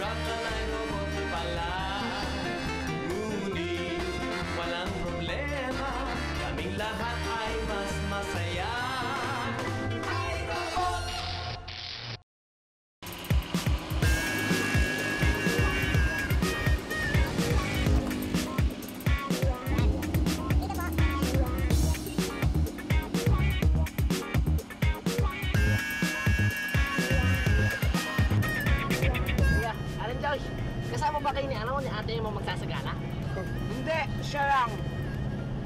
Kakalay mabuti pala. Ngunit walang problema, kaming lahat ay mas masaya. Kasama ba kayo ni ate mo magsasagana? Hindi, siya lang.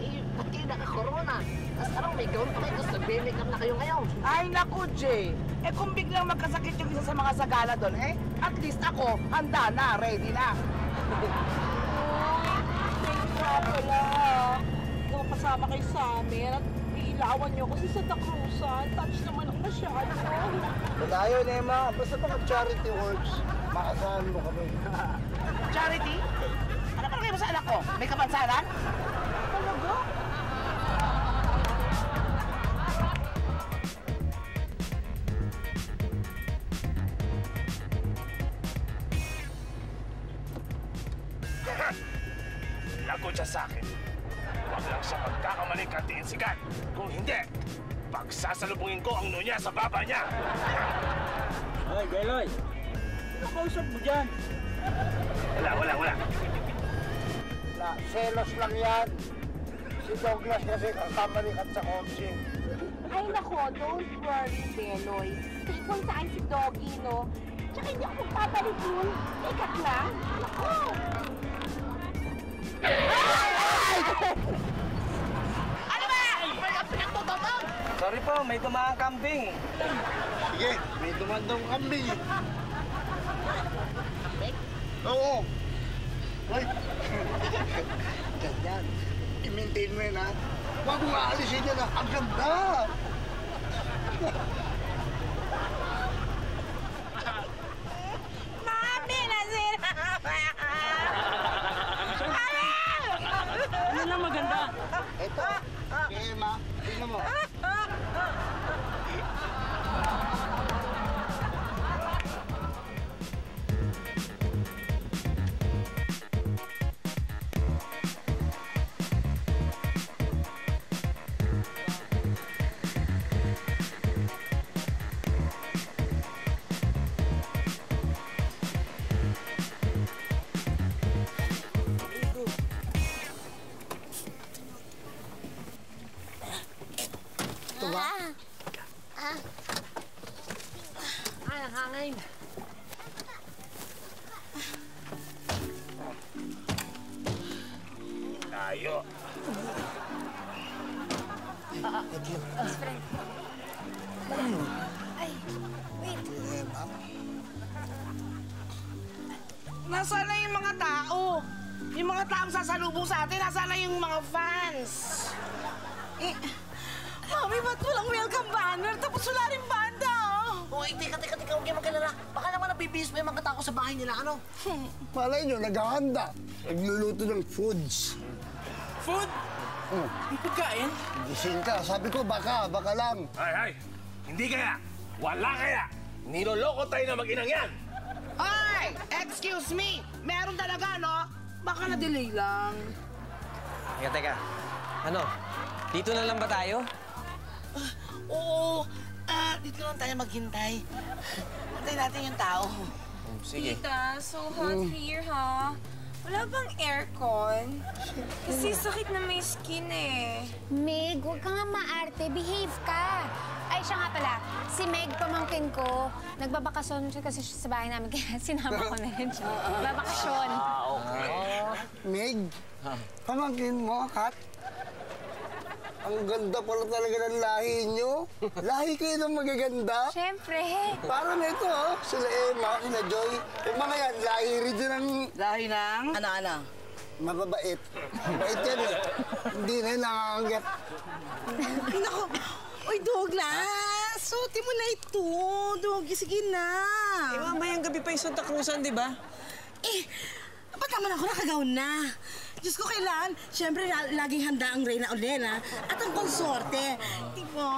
Eh, ba't kayo naka-corona? Tapos may gown pa kayo, tapos nagbe-makeup na kayo ngayon. Ay, naku, Jay. Eh, kung biglang magkasakit yung isa sa mga sagala doon, at least ako, handa na, ready na. Thank you pala. Kasama kayo sa amin at ilawan niyo kasi sa Tacrusan. Touch naman ako masyado. Wala yun, Emma. Basta mga charity works. Makasahan mo kami. Charity? Ano ba kayo sa anak ko? May kapansanan? Talaga? Lagot siya sa akin. Huwag lang siya magkakamaling kantiin sikat. Kung hindi, pagsasalubungin ko ang nunya sa baba niya. Ay, Geloy. Ano kausap mo dyan? Wala. Wala, selos lang yan. Si Douglas kasi kasama ni Kat sa kotse. Ay nako, don't worry, Beloy. Stay kung saan si Doggy, no? Tsaka hindi ako magpapalik yun. Ikat lang. Nako! Ano ba? Pinagtutotog! Sorry po, may dumaan kambing. Sige, may dumaan daw kambing. Kambing? Oo. Ay, ganyan. I-maintain mo yun, ha? Huwag mong aalisin yan, ha? Ang ganda! Mami, nasira! Ano na maganda? Ito, si Emma, tingnan mo. Ay, ang hangin. Tayo. Ay, wait. Nasaan na yung mga tao? Yung mga taong sasalubong sa atin, nasaan na yung mga fans? Eh, Mami, ba't walang welcome banner? Tapos wala rin banda, oh. Uy, teka, huwag kayo magkalala. Baka naman nabibihis pa yung mga tao sa bahay nila, ano? Malay nyo, naghahanda. Nagluluto ng foods. Food? May pagkain? Gising ka. Sabi ko, baka lang. Ay, hindi kaya. Wala kaya. Niloloko tayo na mag-inang yan. Ay! Excuse me! Meron talaga, no? Baka na-delay lang. Teka. Ano? Dito na lang ba tayo? Oo. Dito lang tayo maghintay. Antay natin yung tao. Sige. Tita, so hot here, ha? Wala bang aircon? Kasi sakit na may skin, eh. Meg, huwag ka nga maarte. Behave ka. Ay, siya nga pala. Si Meg, pamangkin ko, nagbabakasyon siya kasi sa bahay namin. Kaya sinama ko na rin siya. Babakasyon. Okay. Meg, pamangkin mo, Kat? Ang ganda pala talaga ng lahi nyo. Lahi kayo ng magaganda. Siyempre. Parang ito, sila Emma, sila Joy. Yung mga yan, lahi rin din ng... Lahi ng? Ano? Mababait. Bait yan eh. Hindi na yun nakakagat. Ay, naku. Uy, Douglas! Suotin mo na ito. Doggy, sige na. Eh, mamayang gabi pa yung Santa Cruzan, di ba? Eh, ba't naman ako nakagaw na? Diyos ko, kailan? Siyempre, laging handa ang Reyna Olena at ang konsorte. Diba?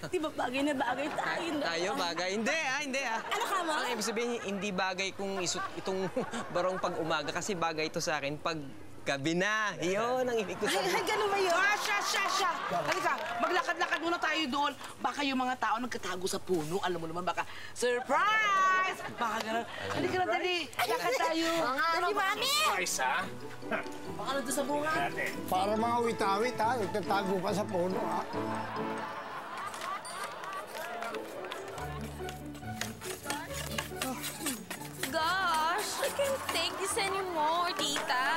Diba bagay na bagay tayo? Tayo, bagay. Hindi ah. Ano ka mo? Ang ibig sabihin, hindi bagay kung itong barong pag-umaga kasi bagay ito sa akin pag gabi na. Yun ang ibig ko sabihin. Ay, ganun ba yun? Siya. Halika, maglakad-lakad muna tayo doon. Baka yung mga tao nagkatago sa puno. Alam mo naman, baka surprise! Baka gano'n. Halika na, dali. Lakad tayo. Dali, mami! Ayos, ha? Baka nandun sa bunga. Para mga witawit, ha? Nagtatago pa sa puno, ha? Gosh, I can't take this anymore, tita.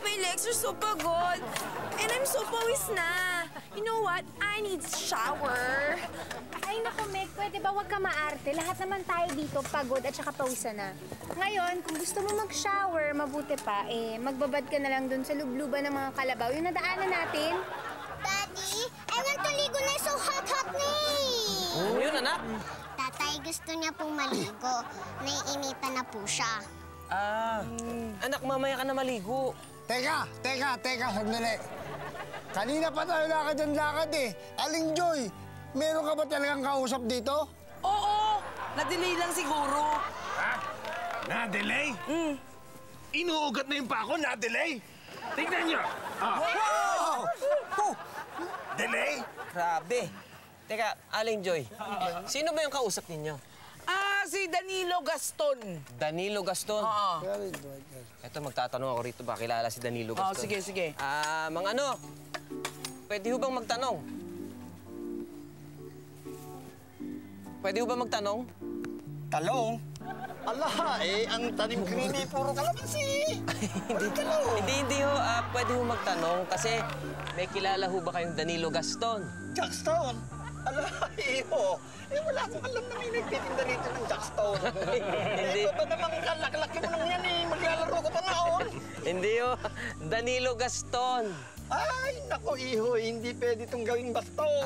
My legs are so pagod. And I'm so pawis na. You know what? I need shower. Ay, naku, Meg, pwede ba wag ka maarte? Lahat naman tayo dito pagod at saka pawisan na. Ngayon, kung gusto mo mag-shower, mabuti pa, magbabad ka na lang dun sa lubluban ng mga kalabaw. Yung nadaanan natin. Daddy, I want to ligo na so hot na eh. Ano yun, anak? Tatay, gusto niya pong maligo. Naiinitan na po siya. Anak, mamaya ka na maligo. Teka, sandali. Kanina pa tayo lakad eh. Aling Joy, meron ka ba talagang kausap dito? Oo, na-delay lang siguro. Ha? Na-delay? Inuugat na yung pako, na-delay? Tignan nyo! Wow! Delay? Grabe. Teka, Aling Joy, sino ba yung kausap ninyo? Si Danilo Gaston. Danilo Gaston? Oo. Eto, magtatanong ako rito ba kilala si Danilo Gaston? Sige. Mga ano, pwede ho bang magtanong? Pwede ho ba magtanong? Talong? Ala, ang tanim ko hindi puro kalamansi. Hindi ho. Pwede ho magtanong kasi may kilala ho ba kayong Danilo Gaston? Jackstone? Ala, iyo. Wala akong alam na may nagtitinda rito ng Jackstone. Hindi. Ba namang kalaki mo nang yan eh. Maglalaro ko pa ngaon. Hindi ho. Danilo Gaston. Ay, nako, iho. Hindi pwede itong gawing baston.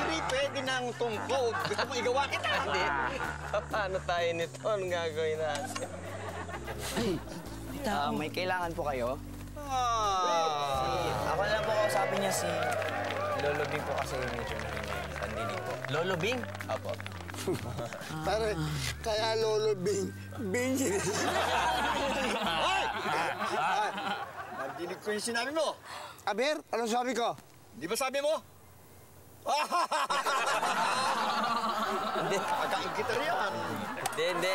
Hindi pwede ng tungkod. Gusto mo igawa kita? Hindi. Paano tayo nito? Anong gagawin natin? May kailangan po kayo? Ako na lang po kausapin niya si Lolo Bing po kasi medyo pandinig po. Lolo Bing? Opo. Pare, kaya Lolo Bing. Hoy! Nadinig ko yung sinabi mo. Aber, anong sabi ko? Di ba sabi mo? Hindi. Pagkain kita riyan. Hindi.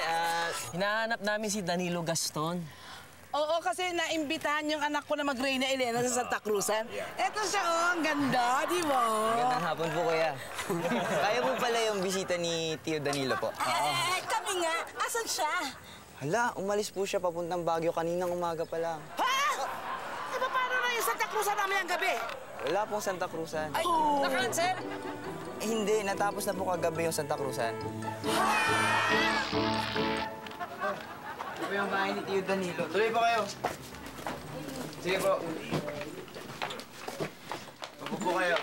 Hinahanap namin si Danilo Gaston. Oo, kasi naimbitahan yung anak ko na mag-Reyna Elena sa Santa Cruzan. Eto siya, ang ganda, di ba? Magandang hapon po, kuya. Kaya po pala yung bisita ni Tio Danilo po. Kami nga, asan siya? Hala, umalis po siya papuntang Baguio kaninang umaga pa lang. Ha? Eh, paano na yung Santa Cruzan namin ang gabi? Wala pong Santa Cruzan. Ay, Na-cancel? Hindi, natapos na po kagabi yung Santa Cruzan. Ito po yung bahay ni Tio Danilo. Tuloy po kayo. Sige po. Upo po kayo.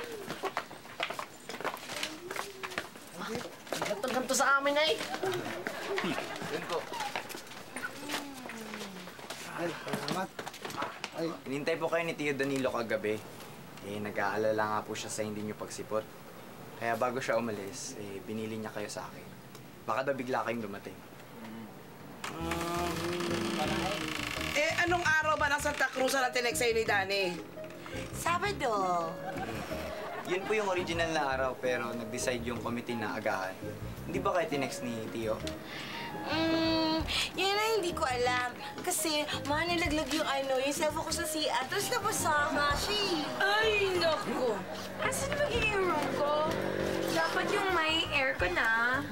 Ganto sa amin ay. Yun po. Ay, salamat. Ay, Hinintay po kayo ni Tio Danilo kagabi. Nag-aalala nga po siya sa hindi niyo pagsipot. Kaya bago siya umalis, binili niya kayo sa akin. Baka daw bigla kayong dumating. Anong araw ba ng Santa Cruzan ang tinext sa'yo ni Dani? Sabado. Yun po yung original na araw, pero nag-decide yung committee na agahan. Hindi ba kayo tinext ni Tio? Yan na hindi ko alam. Kasi nilaglag yung yung cellphone ko sa CR. Tapos nabasa nga siya. Ay, naku. Asan magiging room ko? Dapat yung may aircon na.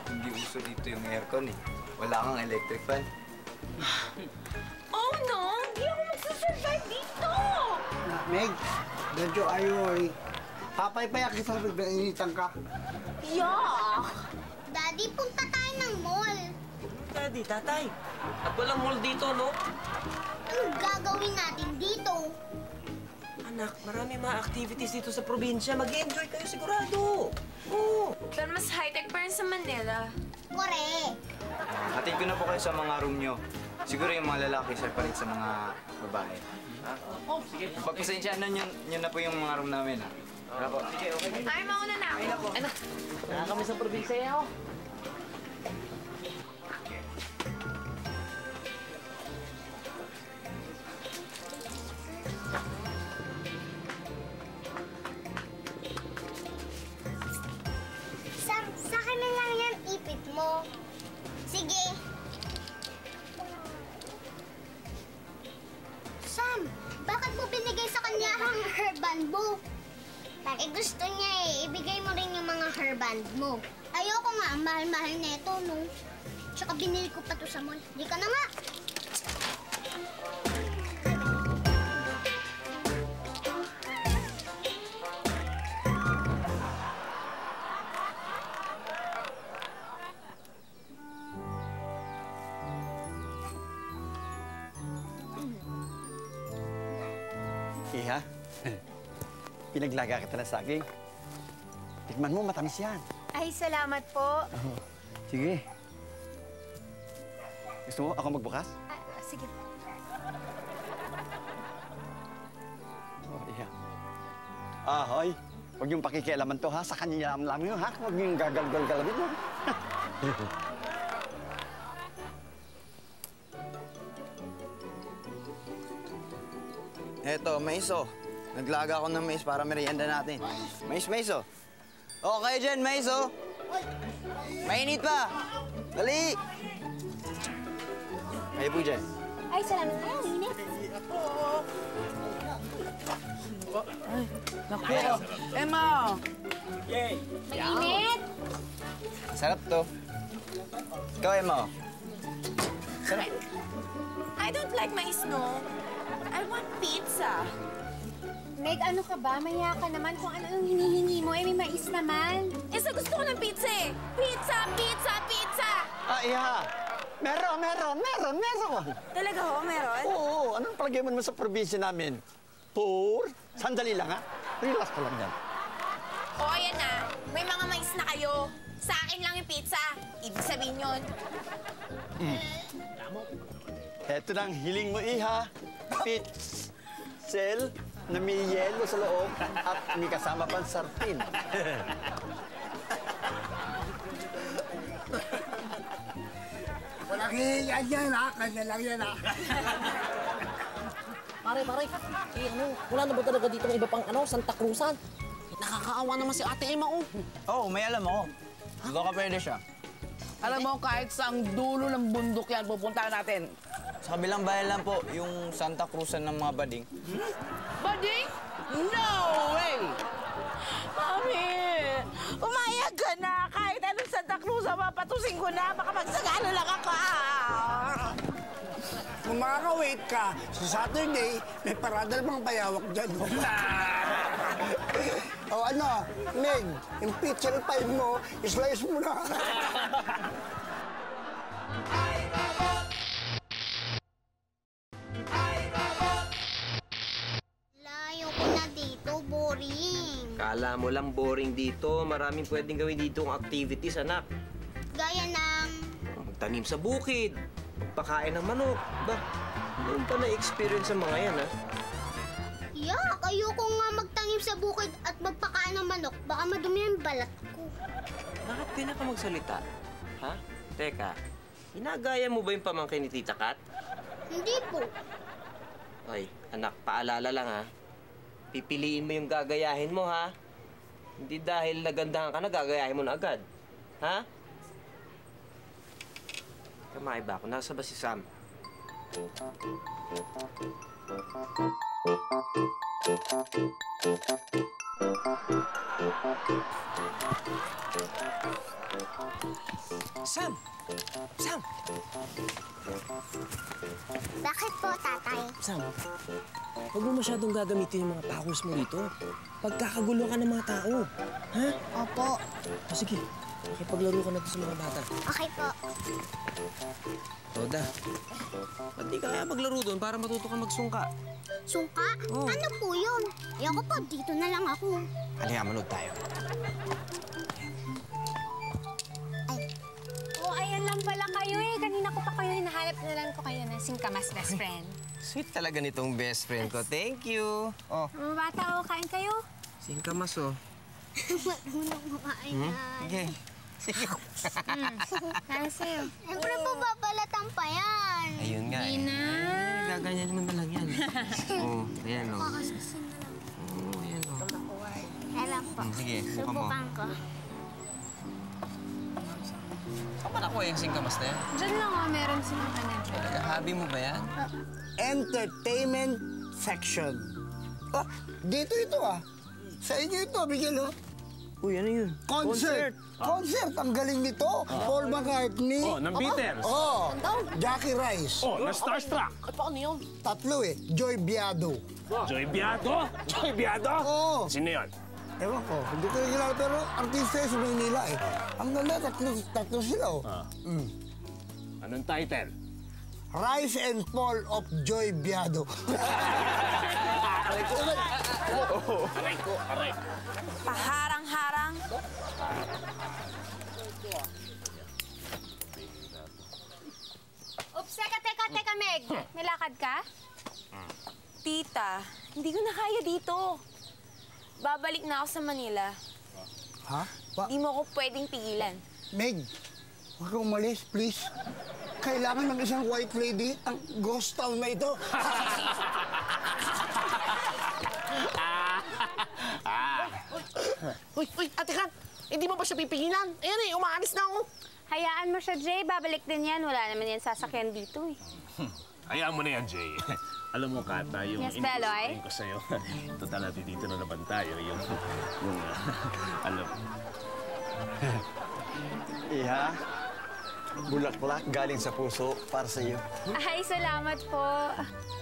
Hindi uso dito yung aircon eh. Wala kang electric fan. Oh no! Hindi ako magsasurvive dito! Meg, medyo ayoy. Papay-payak kita sa initan ka. Yuck! Daddy, punta tayo ng mall. Daddy, tatay. At walang mall dito, no? Anong gagawin natin dito? Anak, marami mga activities dito sa probinsya. Mag-enjoy kayo sigurado. Oo. Pero mas high-tech pa rin sa Manila. Correct. Hatid ko na po kayo sa mga room nyo. Siguro yung mga lalaki separate sa mga babae. Ha? Oh, sige. Pagpasensyaan yun na po yung mga room namin, ha? Wala po. Sige, okay. Ay, mauna na ako. Ano? Kaya kami sa probinsya oh. Sam, sa akin na lang yan ipit mo. Sige. Sam, bakit mo binigay sa kanya ang hairband mo? Eh gusto niya eh, ibigay mo rin yung mga hairband mo. Ayoko nga, ang mahal-mahal neto, no? Tsaka binili ko pa to sa mall. Di ka na nga. Iha, pinaglaga kita na saging. Tikman mo, matamis yan. Ay, salamat po. Sige. Gusto mo ako magbukas? Sige. Oh, Iha. Hoy. Huwag yung pakikialaman to, ha? Sa kanya lang yun, ha? Huwag yung gagal-gal-galabit mo. Eto, mais oh. Naglaga ako ng mais para merienda natin. Mais, oh. Oh, kayo dyan, mais oh. Mainit pa. Dali. Kayo po dyan. Ay, salamat. Ay, ang init. Ay, naku. Emma! Mainit. Sarap to. Ikaw, Emma. Sarap. I don't like mais, no. I want pizza. Meg, ano ka ba? Maya ka naman kung ano yung hinihingi mo. Eh, may mais naman. Eh, sa gusto ko ng pizza eh. Pizza, pizza, pizza! Iha. Meron. Talaga ho, meron? Oo, anong palagay mo naman sa probinsya namin? Poor? Sandali lang, ha? Relax ka lang yan. O, ayan na. May mga mais na kayo. Sa akin lang yung pizza. Ibig sabihin yun. Eto na ang hiling mo, Iha. Pitzel na may yelo sa loob at may kasama pang sartin. Walang hihiyan yan, ha? Kanya lang yan, ha? Pare, wala na ba talaga dito ng iba pang Santa Cruzan? Nakakaawa naman si Ate Emma, oh. Oh, may alam ako. Doon ka pwede siya. Alam mo, kahit saang dulo ng bundok yan, pupuntahan natin. Sa kabilang bayan lang po, yung Santa Cruzan ng mga bading. Bading? No way! Mami, umayag ka na. Kahit anong Santa Cruz, mapatusin ko na. Baka magsagano lang ako. Kung makaka-wait ka, sa Saturday, may parada namang bayawak dyan. O ano, Meg, yung pitcher 5 mo, islice mo na. Layo ko na dito, boring. Kala mo lang boring dito. Maraming pwedeng gawin dito ang activities, anak. Gaya ng... Magtanim sa bukid. Magpakain ng manok. Ba, noon pa na-experience sa mga yan, ha? Yak, ayoko nga magtanim sa bukid at magpakain ng manok. Baka madumi ang balat ko. Bakit ka magsalita? Ha? Teka, ginagaya mo ba yung pamangkin ni Tita Kat? Hindi po. Ay, anak, paalala lang, ha? Pipiliin mo yung gagayahin mo, ha? Hindi dahil nagandahan ka na, gagayahin mo na agad. Ha? Kamay ba ako? Nasa ba si Sam? Sam! Sam! Bakit po, tatay? Sam, huwag mo masyadong gagamitin yung mga powers mo dito. Pagkakagulo ka ng mga tao. Ha? Opo. O sige, makipaglaro ka na sa mga bata. Okay po. Roda, ba't di ka kaya maglaro doon para matuto ka magsungka? Sungka? Oh. Ano po yun? Ayoko po, dito na lang ako. Halika, manood tayo. Oh, ayan lang pala kayo eh. Kanina ko pa kayo hinahanap na lang ko kayo na singkamas, best friend. Sweet talaga nitong best friend ko. Thank you. Oh, Mga bata, kain kayo. singkamas oh. Marunong kumain na. Sige. Sige. Para sa'yo. Siyempre po babalatan pa yan. Ayun nga eh. na. Gaganyan mo na lang yan. Oh, ayan oh. Kakasasin na lang. Oh, ayan oh. Alam po. Sige, subukan mo. Subukan ko. Saan ba nakuha yung singkamas na yan? Diyan lang meron silang dyan. Hobby mo ba yan? Entertainment section. Ah, dito ito ah. Sa inyo ito, bigyan oh. Uy, ano yun? Concert. Concert. Ang galing nito. Paul McCartney. Oh, ng Beatles. Oh, Jackie Rice. Oh, na-starstruck. Ay, paano yun? Tatlo eh. Joy Biado. Joy Biado? Joy Biado? Oo. Sino yun? Ewan ko, hindi ko kilala pero artista yun sa Maynila eh. Ang ganda, tatlo sila oh. Anong title? Rise and Fall of Joy Biado. Aray ko, aray. Paharang-harang. Oops, teka, Meg. May lakad ka? Tita, hindi ko na kaya dito. Babalik na ako sa Manila. Ha? Hindi mo ako pwedeng pigilan. Meg, huwag kang umalis, please. Kailangan ng isang white lady ang ghost town na ito. Uy, ate Kat, hindi mo ba siya pipigilan? Ayan eh, umaalis na ako. Hayaan mo siya, Jay. Babalik din yan. Wala naman yan sasakyan dito eh. Hayaan mo na yan, Jay. Alam mo, Kata, yung Yes, Beloy? ko sa'yo, total natin dito na naman tayo, alam. Iha, bulaklak galing sa puso para sa iyo. Ay, salamat po.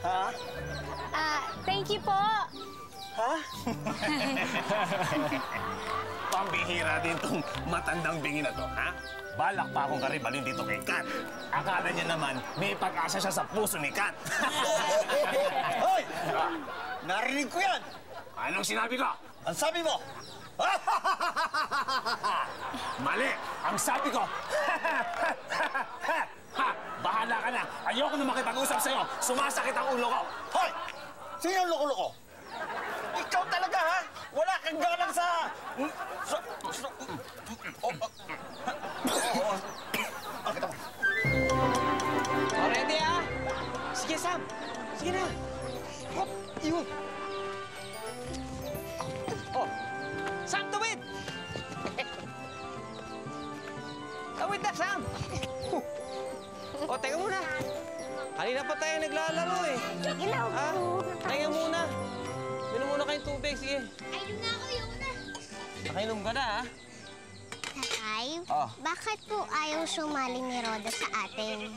Ha? Thank you po. Ha? Pambihira din tong matandang bingi na to, ha? Balak pa akong karibalin dito kay Kat. Akala niya naman, may pag-asa siya sa puso ni Kat. Hoy! Narinig ko yan! Anong sinabi ko? Ang sabi mo? Mali! Ang sabi ko, bahala ka na. Ayoko na makipag-usap sa'yo. Sumasakit ang ulo ko. Hoy! Sino ang loko-loko? Ikaw talaga, ha? Wala kang galang sa... Ready ah? Sige, Sam. Sige na. Hop, yun. Oh, Sam, tawid! Tawid na, Sam! Oh, teka muna. Kanina pa tayo naglalaro eh. Ilaw po. Teka muna. Minom muna kayong tubig, sige. Ayun na ako, yun na. Nakainom ka na, ha? Tatay, Oh. bakit po ayaw sumali ni Roda sa atin?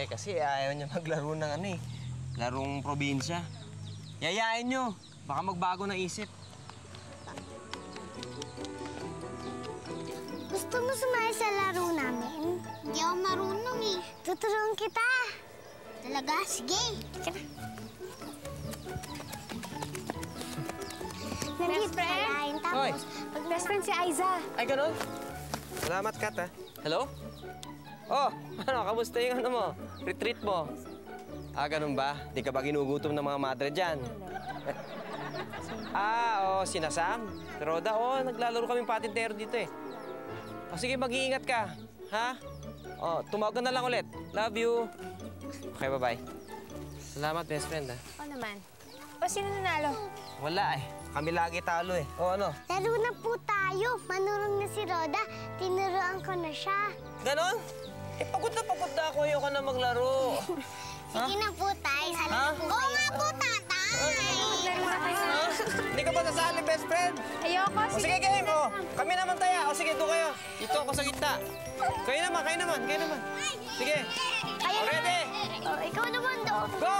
Kasi ayaw niya maglaro ng larong probinsya. Yayain niyo. Baka magbago ng isip. Gusto mo sumali sa laro namin? Hindi ako marunong eh. Tuturuan kita. Talaga? Sige. Best friend? Hoy. Best friend si Aiza. Ay, ganun? Salamat, Kat, ha? Hello? Oh, kamusta yung mo? Retreat mo? Ganun ba? Di ka ba ginugutom ng mga madre dyan? Sina Sam? Si Roda, naglalaro kaming patintero dito eh. Sige, mag-iingat ka. Ha? Tumawag na lang ulit. Love you. Okay, bye-bye. Salamat, best friend, ha? Oo naman. Sino nanalo? Wala eh. Kami lagi talo eh. Ano? Laro na po tayo. Manurong na si Roda. Tinuruan ko na siya. Ganon? Pagod na ako. Ayoko na maglaro. Sige na po, tay. Sali na po kayo. Oo nga po, tatay. Maglaro na kayo. Hindi ka ba nasali, best friend? Ayoko. Sige, game. Kami naman tayo. Sige, doon kayo. Dito ako sa gitna. Kayo naman. Sige. Ready? Ikaw naman doon. Go!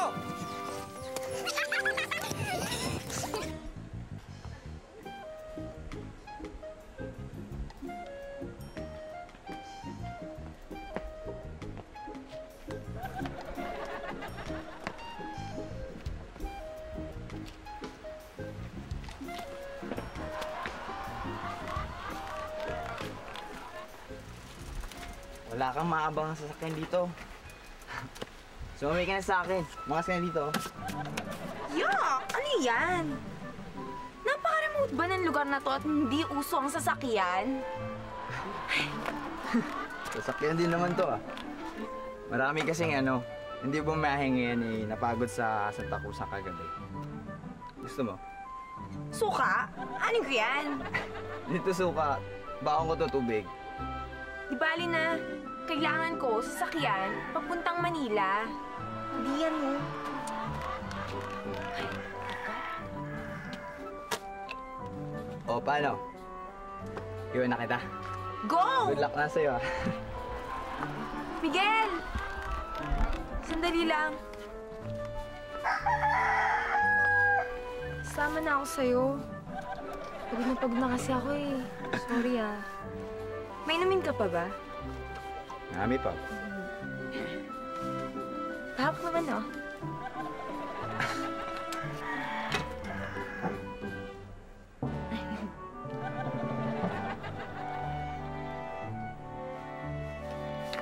Wala kang maabang sasakyan dito. Sumamay ka na sa akin. Makas ka na dito. Yuck! Ano yan? Napaka-remote ba ng lugar na to at hindi uso ang sasakyan? Sasakyan din naman to ah. Marami kasing hindi bumahe ngayon napagod sa Santa Cruz kagabi. Gusto mo? Suka? Ano ko yan? Dito suka, baon ko to tubig. Di bali na, kailangan ko sasakyan papuntang Manila. Hindi yan mo. O, paano? Iwan na kita. Go! Good luck na sa'yo ah. Miguel! Sandali lang. Sama na ako sa'yo. Pagod na kasi ako eh. Sorry ah. May namin ka pa ba? Marami pa. Pahap naman oh.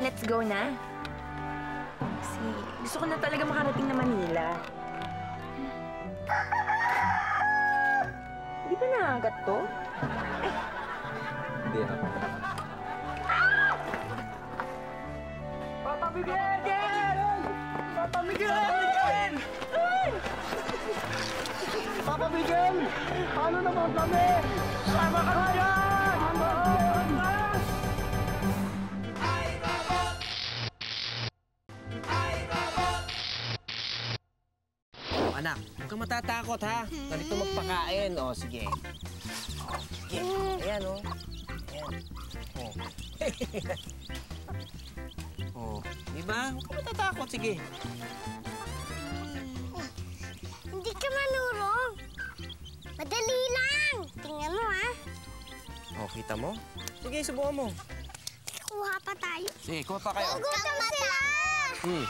Let's go na. Kasi gusto ko na talaga makarating na Manila. Di ba nakagat to? Hindi na. Papa Miguel! Papa Miguel! Papa Miguel! Ano naman kami? Sama ka na yan! Anak, huwag kang matatakot, ha? Ganito magpakain. O, sige. O, sige. Ayan, o. Ayan. O. O. Diba? Huwag kang matatakot. Sige. Hindi ka manurong. Madali lang. Tingnan mo, ha? O, kita mo? Sige, subukan mo. Kuha pa tayo. Sige, kuha pa kayo. Huwag kang matakot.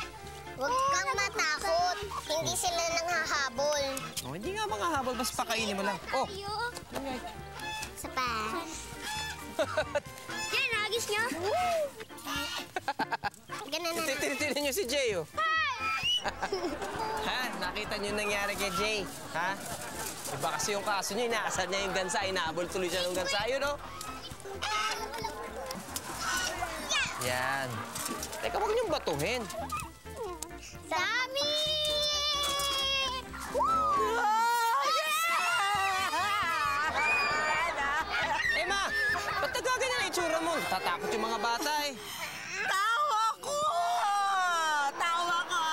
Huwag kang matakot. Hindi sila nanghahabol. O, hindi nga mga habol. Basta pakainin mo lang. O. Isa pa. Yan, nagis niyo. Ganun na. Tinan niyo si Jay, o. Ha? Nakita niyo nangyari kay Jay? Ha? Iba kasi yung kaso niya, inaasar niya yung gansa, inaabol tuloy siya ng gansa. Yun, o. Yan. Teka, huwag niyong batuhin. Dami! Eh, ma! Ba't nagaganyan ang itsura mo? Tatakot yung mga bata, eh. Tawa ko! Tawa ka!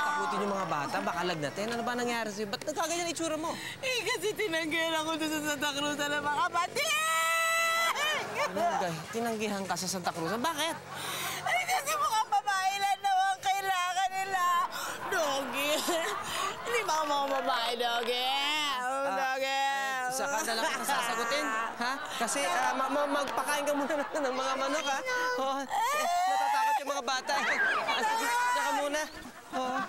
Takutin yung mga bata, baka lagnatin. Ano ba nangyari sa'yo? Ba't nagaganyan ang itsura mo? Eh, kasi tinanggihan ako doon sa Santa Cruz ng mga kapatid! Tinanggihan ka sa Santa Cruz. Bakit? Ay, kasi mga babae lang naman kailangan nila. Doggy. Hindi ba ako mga babae, Doggy? Doggy. Saka na lang kita sasagutin, ha? Kasi magpakain ka muna ng mga manok, ha? Oh, natatakot yung mga bata. Sige, saka muna. Oh.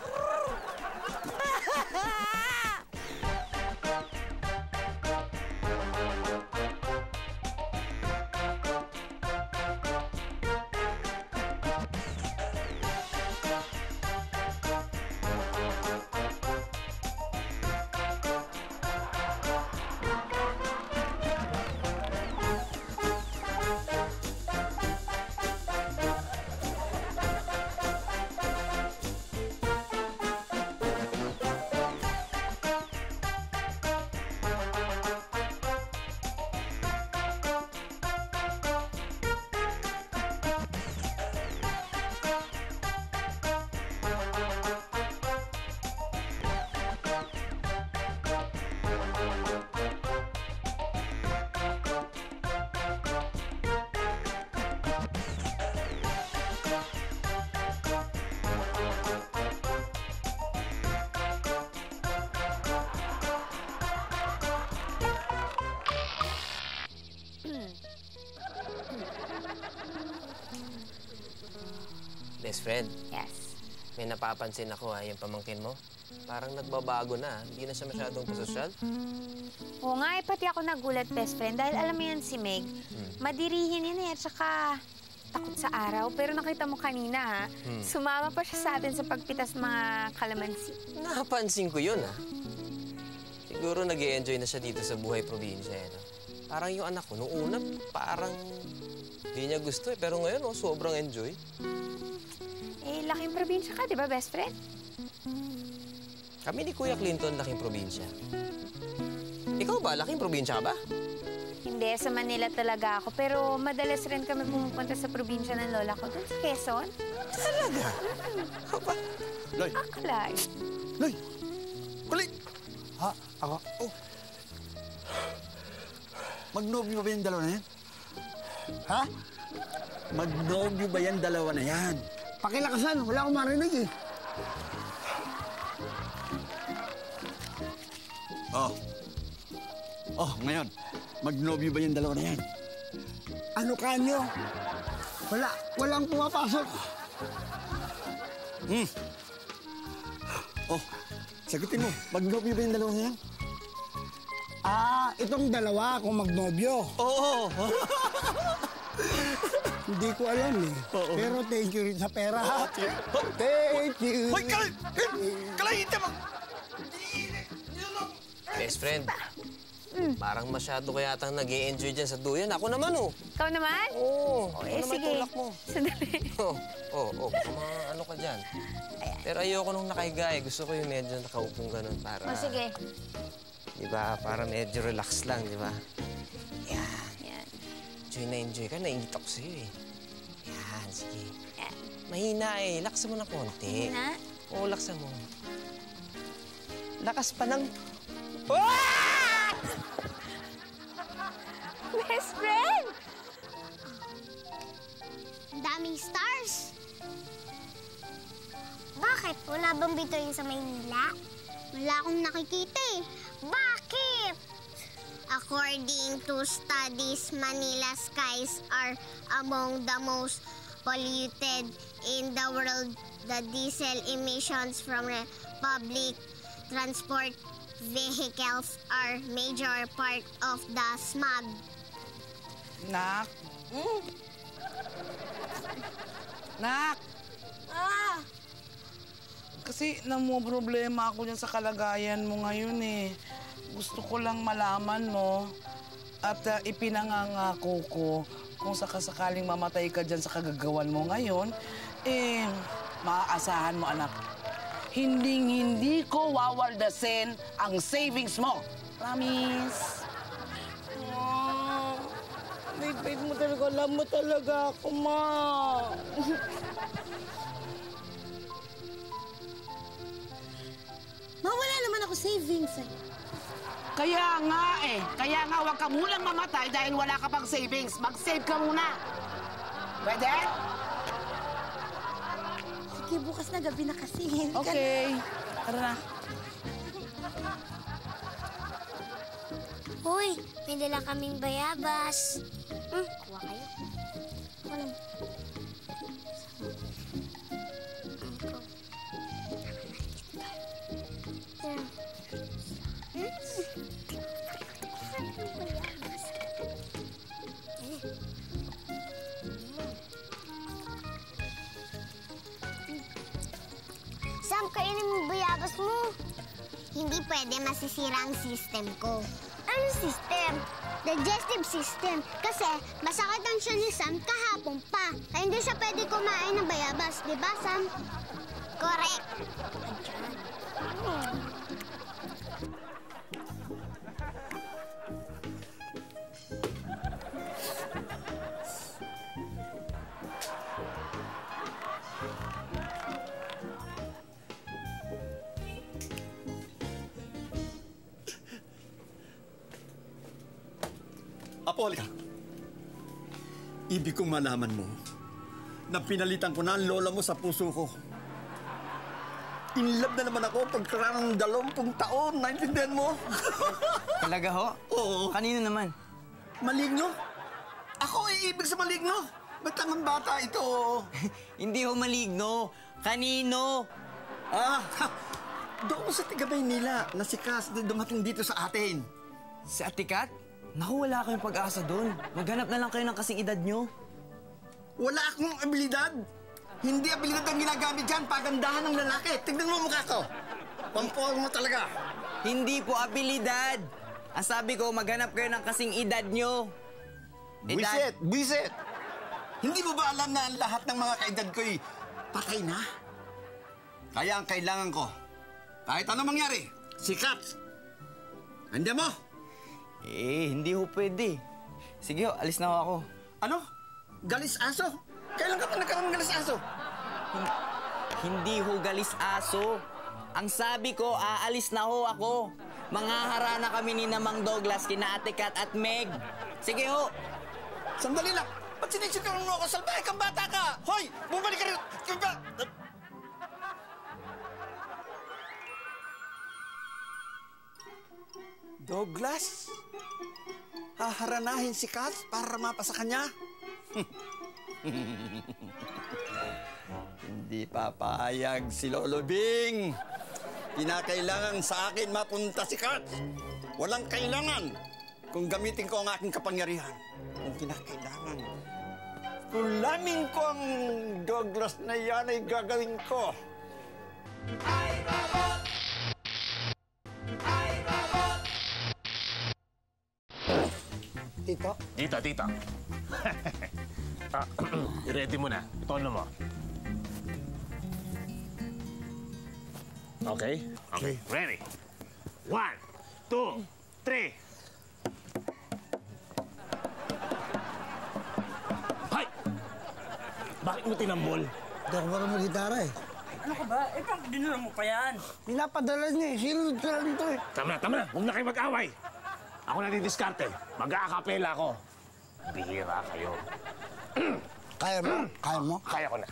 Best friend. Yes. May napapansin ako, ha, yung pamangkin mo. Parang nagbabago na. Hindi na siya masyadong pasosyal. Oo nga, pati ako nagulat, best friend. Dahil alam mo yan si Meg, madirihin yan eh. At saka, takot sa araw. Pero nakita mo kanina, ha? Sumama pa siya sa atin sa pagpitas mga kalamansi. Napansin ko yun, ha? Siguro nag-e-enjoy na siya dito sa buhay probinsya, eh, no? Parang yung anak ko, nung una, parang hindi niya gusto, eh. Pero ngayon, oh, sobrang enjoy. Eh, laking probinsya ka, di ba, best friend? Kami ni Kuya Clinton, laking probinsya. Ikaw ba? Laking probinsya ka ba? Hindi, sa Manila talaga ako. Pero madalas rin kami pumupunta sa probinsya ng lola ko doon sa Quezon. Talaga? Loy! Aklay. Loy! Kulit! Ha? Ako? Oh. Magnobyo ba yung dalawa na yan? Ha? Magnobyo ba yung dalawa na yan? Pakilakasan, wala akong marinig eh. Oh. Oh, ngayon. Magnobyo ba yung dalawa na yan? Ano kanyo? Walang pumapasok. Oh, sagutin mo. Magnobyo ba yung dalawa na yan? Itong dalawa kung magnobyo. Oo. Hindi ko alam eh. Oo. Pero thank you rin sa pera. Thank you. Hoy, Kalay! Best friend, parang masyado ka yatang nag-e-enjoy dyan sa duyan. Ako naman, oh. Ikaw naman? Oo. Eh, sige. Tulak mo. Sandali. Oo. Ano ka dyan? Pero ayoko nung nakahiga, eh. Gusto ko yung medyo nakaupong ganun para... Sige. Di ba? Para medyo relax lang, di ba? Yan. Enjoy ka. Naingit ako sa'yo, eh. Yan, sige. Mahina, eh. Laksan mo na konti. Mahina? Oo, laksan mo. Lakas pa ng... Best friend! Ang daming stars. Bakit? Wala bang bituin sa Maynila? Wala akong nakikita eh. Bakit? According to studies, Manila skies are among the most polluted in the world. The diesel emissions from public transport vehicles are major part of the smog. Nak? Nak! Kasi problema ako dyan sa kalagayan mo ngayon eh. Gusto ko lang malaman mo at ipinangangako ko kung sakasakaling mamatay ka dyan sa kagagawan mo ngayon, eh, maaasahan mo anak. Hinding-hindi ko wawaldasin ang savings mo. Promise? Bait-bait mo talaga. Alam mo talaga ako, ma. Wala naman ako savings eh. Kaya nga eh. Kaya nga huwag ka munang mamatay dahil wala ka pang savings. Mag-save ka muna. Pwede? Sige, bukas na gabi na kasi. Okay. Tara na. Hoy, may dala kaming bayabas. Kuha kayo. Walang... Sam, kainin mo bayabas mo. Hindi pwede masisira ang system ko. Anong system? Digestive system. Kasi masakit ang siya ni Sam kahapon pa. Kaya hindi siya pwede kumain ng bayabas. Di ba, Sam? Correct. Apo, halika. Ibig kong malaman mo na pinalitan ko na ang lola mo sa puso ko. In love na naman ako pagkaraan ng 20 taon. Naintindihan mo? Talaga ho? Oo. Kanino naman? Maligno? Ako ay ibig sa maligno. Ba't ang bata ito? Hindi ho maligno. Kanino? Doon sa tigabay nila na si Cass dumating dito sa atin. Si Ate Kat? Naku, wala kayong pag-asa doon. Maghanap na lang kayo ng kasing edad nyo. Wala akong abilidad. Hindi abilidad ang ginagamit dyan. Pagandahan ng lalaki. Tignan mo mukha ko. Pampuan mo talaga. Hindi po abilidad. Ang sabi ko, maghanap kayo ng kasing edad nyo. Buisit! Buisit! Hindi mo ba alam na ang lahat ng mga kaedad ko'y patay na? Kaya ang kailangan ko, kahit ano mangyari, sikat! Andiyan mo? Hindi ho pwede. Sige ho, alis na ho ako. Ano? Galis aso? Kailan ka pa nagkaroon ng galis aso? Hindi ho galis aso. Ang sabi ko, aalis na ho ako. Mangahara na kami ni Namang Douglas, kina Ate Kat at Meg. Sige ho. Sandali lang. Ba't sinisikaran mo ako? Salbahe kang bata ka! Hoy! Bumalik ka rin! Douglas? Haharanahin si Kat para mapasa kanya? Hindi papayag si Lolo Bing. Kinakailangan sa akin mapunta si Kat. Walang kailangan kung gamitin ko ang aking kapangyarihan. Kung kinakailangan, kulamin ko ang Douglas na yan ay gagawin ko. Tito? Tito. I-ready mo na. Tono mo. Okay? Okay. Ready? 1, 2, 3. Hay! Bakit mo tinambol? Hindi ako marunong mag-gitara eh. Ano ka ba? Eh, bakit dinala mo pa yan? Pinapadala niya eh. Sinunod ko lang ito eh. Tama na. Huwag na kayo mag-away. Ako na didiskarte. Mag-aakapela ako. Bihira kayo. Kaya mo? Kaya mo? Kaya ko na.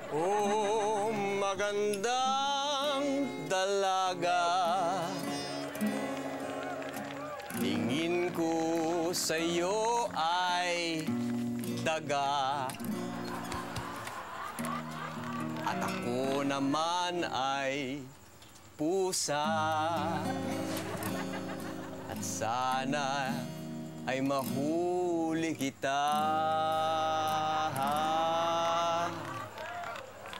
Oh, magandang dalaga. Tingin ko sa'yo ay daga. At ako naman ay pusa. At sana ay mahuli kita.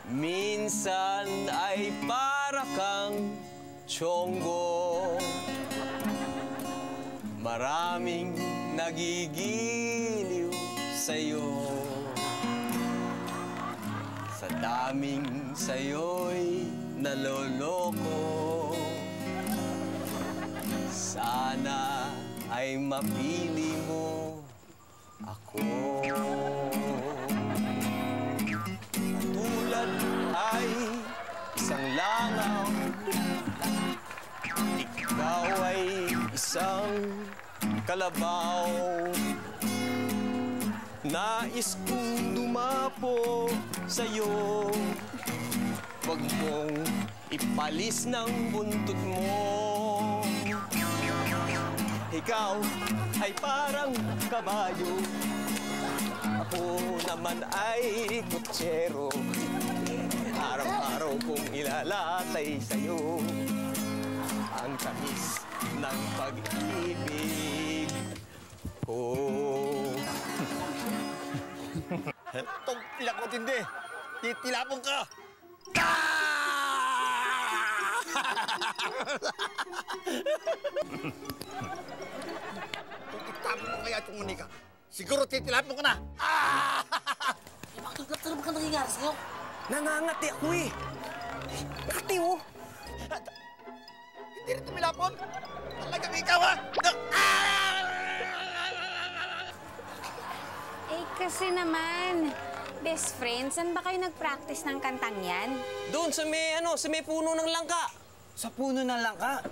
Minsan ay para kang tiyonggo. Maraming nagigiliw sa'yo. Sa daming sa'yo'y naloloko. Sana ay mapili mo ako. Tulad ay isang langaw. Ikaw ay isang kalabaw. Nais kong dumapo sa'yo. Huwag mong ipalis ng buntot mo. Ikaw ay parang kabayo. Ako naman ay kutsero. Araw-araw kong ilalatay sa'yo ang tamis ng pag-ibig ko. Itong pilak matindi. Titilapon ka. Kung itapon mo kaya itong manika, siguro titilapon ka na. Bakit ano ba nangyayari sa'yo? Nangangati ako eh. Ngati mo. Hindi rin tumilapon. Talagang ikaw ah. Eh, kasi naman, best friend, saan ba kayo nag-practice ng kantang yan? Doon sa may puno ng langka. Sa puno ng langka?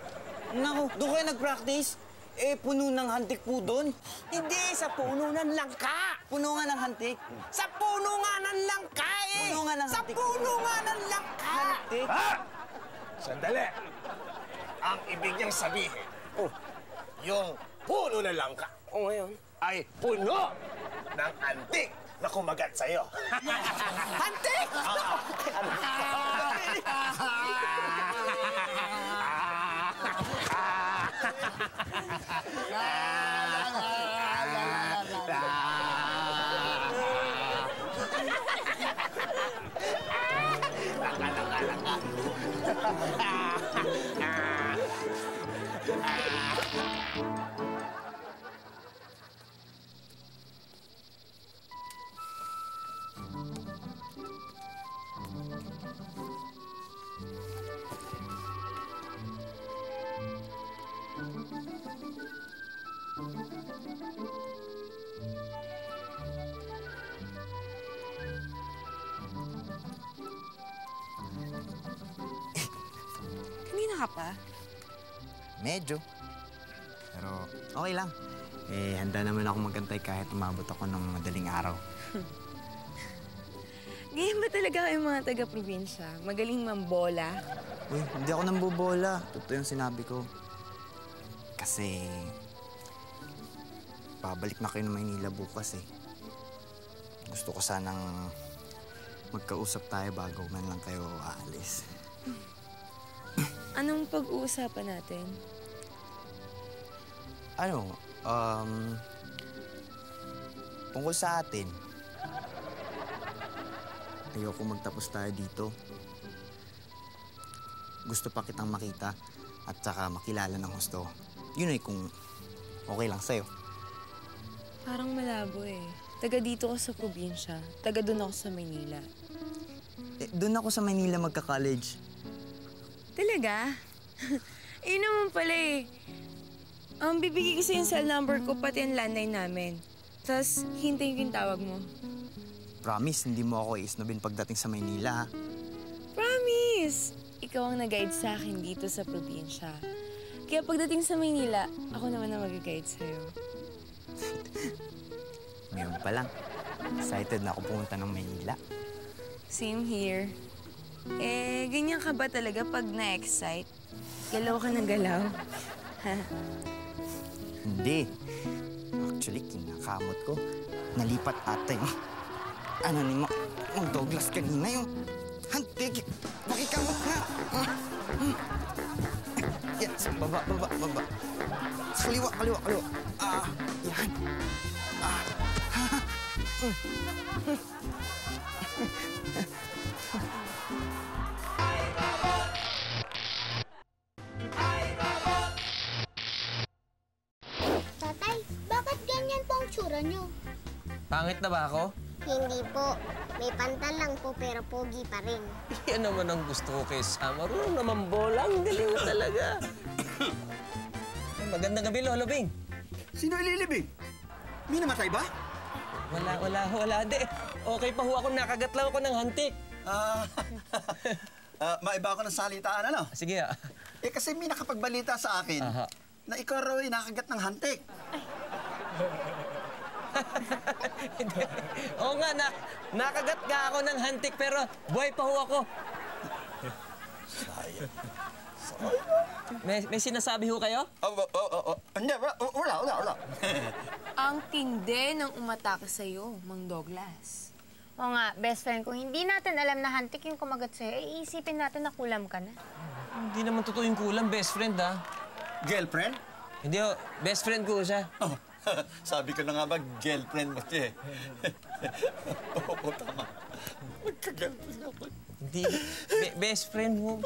Naku, doon kayo nag-practice? Eh, puno ng hantik po doon. Hindi, sa puno ng langka. Puno nga ng hantik. Sa puno nga ng langka eh. Puno nga ng sa hantik. puno nga ng langka. Hantik? Ha? Sandali. Ang ibig niyang sabihin, yung puno ng langka Ngayon? ay puno ng antik na kumagat sa'yo. Hantik! Kanina ka pa? Medyo. Pero okay lang. Handa naman ako magantay kahit umabot ako ng madaling araw. Ganyan ba talaga kayo mga taga-probinsya? Magaling mambola? Uy, hindi ako nambobola. Totoo yung sinabi ko. Kasi babalik na kayo ng Maynila bukas eh. Gusto ko sanang magkausap tayo bago man lang kayo aalis. Anong pag-uusapan natin? Tungkol sa atin. Ayoko magtapos tayo dito. Gusto pa kitang makita at saka makilala ng husto. Yun ay kung okay lang sa'yo. Parang malabo eh. Taga dito ako sa probinsya. Taga doon ako sa Maynila. Doon ako sa Maynila magka-college. Talaga? Yun naman pala eh. Bibigay ko sa'yo yung cell number ko, pati ang landline namin. Tapos, hintayin ko yung tawag mo. Promise, hindi mo ako iisnobin pagdating sa Maynila, ha? Promise! Ikaw ang nag-guide sa akin dito sa probinsya. Kaya pagdating sa Maynila, ako naman ang mag-guide sa'yo. Ngayon pa lang. Excited na ako pumunta ng Maynila. Same here. Ganyan ka ba talaga pag na-excite? Galaw ka ng galaw? Hindi. Actually, kinakamot ko. Nalipat ata yung ni Mang Douglas kanina yung hantik. Pakikamot nga. Yan, sa baba. Sa kaliwa. Yan. Tatay, bakit ganyan po ang tsura nyo? Pangit na ba ako? Hindi po. May pantal lang po pero pogi pa rin. Yan naman ang gusto ko kay Sam. Marunong naman bola. Ang galing mo talaga. Magandang gabi, Lolo Bing. Sino ililibing? May namatay ba? Wala. Di. Okay pa ho ako. Nakagat lang ako ng hantik. Maiba ako ng salitaan, ano? Sige, Kasi may nakapagbalita sa akin na ikaw raw ay nakagat ng hantik. Oo nga, nakagat nga ako ng hantik pero buhay pa ho ako. Sayang. May sinasabi ho kayo? Hindi, wala. Ang tindi ng umatake sa'yo, Mang Douglas. Oo nga, best friend, kung hindi natin alam na hantik yung kumagat sa'yo, iisipin natin na kulam ka na. Hindi naman totoo yung kulang, best friend, ha? Girlfriend? Hindi ho, best friend ko siya. Sabi ko na nga ba, girlfriend mo siya. Oo, tama. Magka-girlfriend ako. Hindi, best friend mo.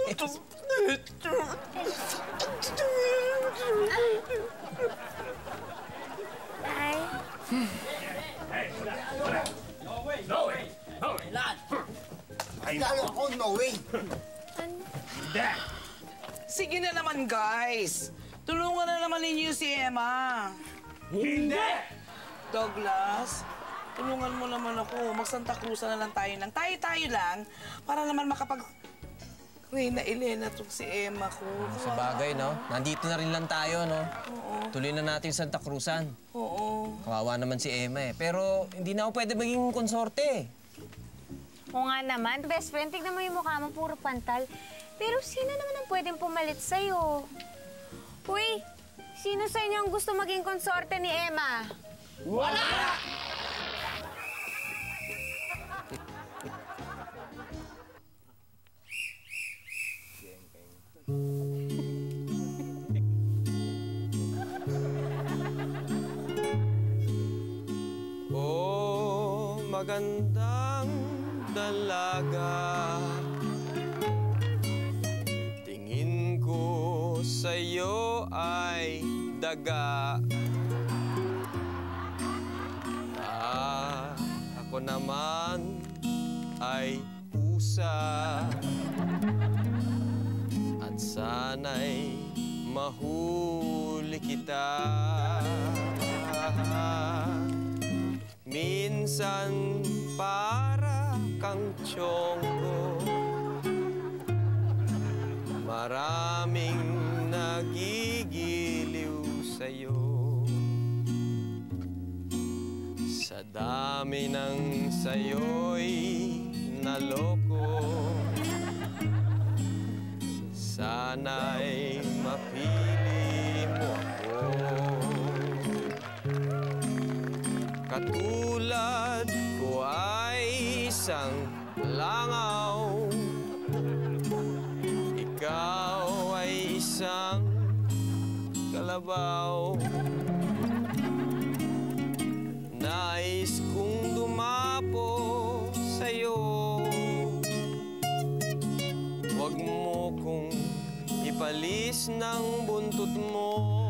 Ay. No way! Lalo ako, no way. Sige na naman, guys. Tulungan na naman ninyo si Emma. Hindi! Douglas, tulungan mo naman ako. Mag-Santa Cruz na lang tayo ng tayo lang para naman makapag... Reyna Elena tong si Emma ko. Sa bagay, no? Nandito na rin lang tayo, no? Oo. Tuloy na natin Santa Cruzan. Oo. Kawawa naman si Emma, eh. Pero hindi na ako pwede maging konsorte. Oo nga naman, best friend, tignan mo yung mukha mo, puro pantal. Pero sino naman ang pwedeng pumalit sa'yo? Uy, sino sa inyo ang gusto maging konsorte ni Emma? Wala! magandang dalaga. Tingin ko sa'yo ay daga. Ako naman ay pusa. At sana'y mahuli kita. Minsan para kang tiyonggo, maraming nagigiliw sa'yo. Sa dami ng sayo'y naloko, sana'y mapili mo ako. Katulad ko ay isang langaw, ikaw ay isang kalabaw. Nais kong dumapo sa'yo, huwag mo kong ipalis ng buntot mo.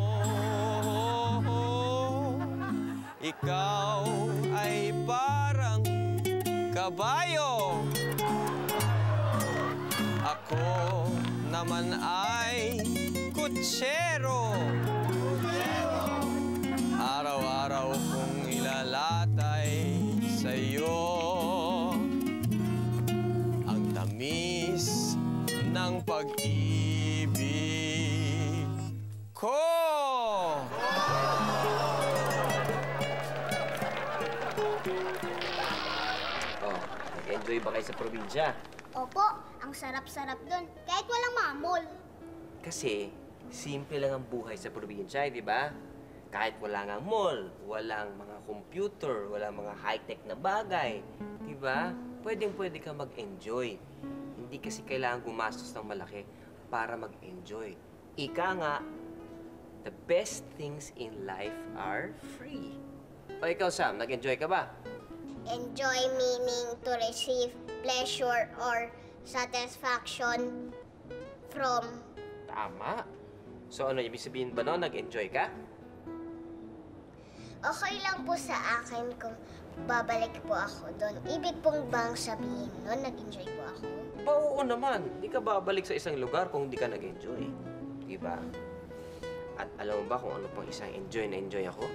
Ikaw ay parang kabayo, ako naman ay kutsero. Araw-araw kong ilalatay sa'yo ang tamis ng pag-ibig ko. Nag-enjoy ba kayo sa probinsya? Opo, ang sarap-sarap dun. Kahit walang mamol. Kasi, simple lang ang buhay sa probinsya, di ba? Kahit wala nga mall, walang mga computer, walang mga high-tech na bagay, di ba? Pwedeng-pwede ka mag-enjoy. Hindi kasi kailangan gumastos ng malaki para mag-enjoy. Ika nga, the best things in life are free. O ikaw, Sam, nag-enjoy ka ba? Enjoy meaning to receive pleasure or satisfaction from. Tama. So ano, ibig sabihin ba noon, nag-enjoy ka? Okay lang po sa akin kung babalik po ako doon. Ibig pong bang sabihin noon, nag-enjoy po ako? Oo naman. Hindi ka babalik sa isang lugar kung hindi ka nag-enjoy. Diba? At alam mo ba kung ano pang isang enjoy na enjoy ako?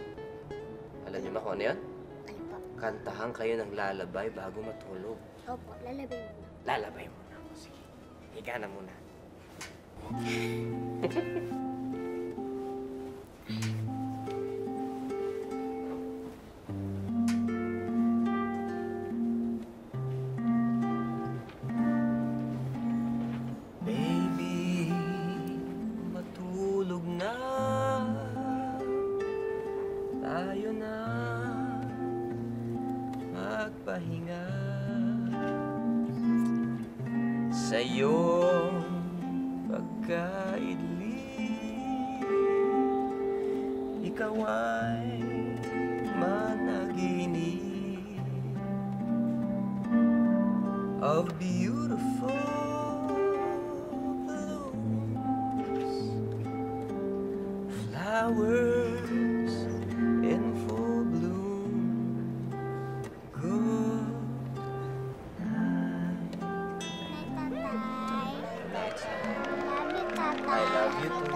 Alam niyo ba kung ano yan? Ano po? Kantahan kayo ng lalabay bago matulog. Opo, lalabay muna. Lalabay muna. Sige. Higa na muna. Baby, matulog na. Tayo na magpahinga. Sa'yo pagkaidli, ikaw ay managinip of beautiful blooms, flowers in full bloom. Good night. Tatay. Love you, Tatay. I love you too.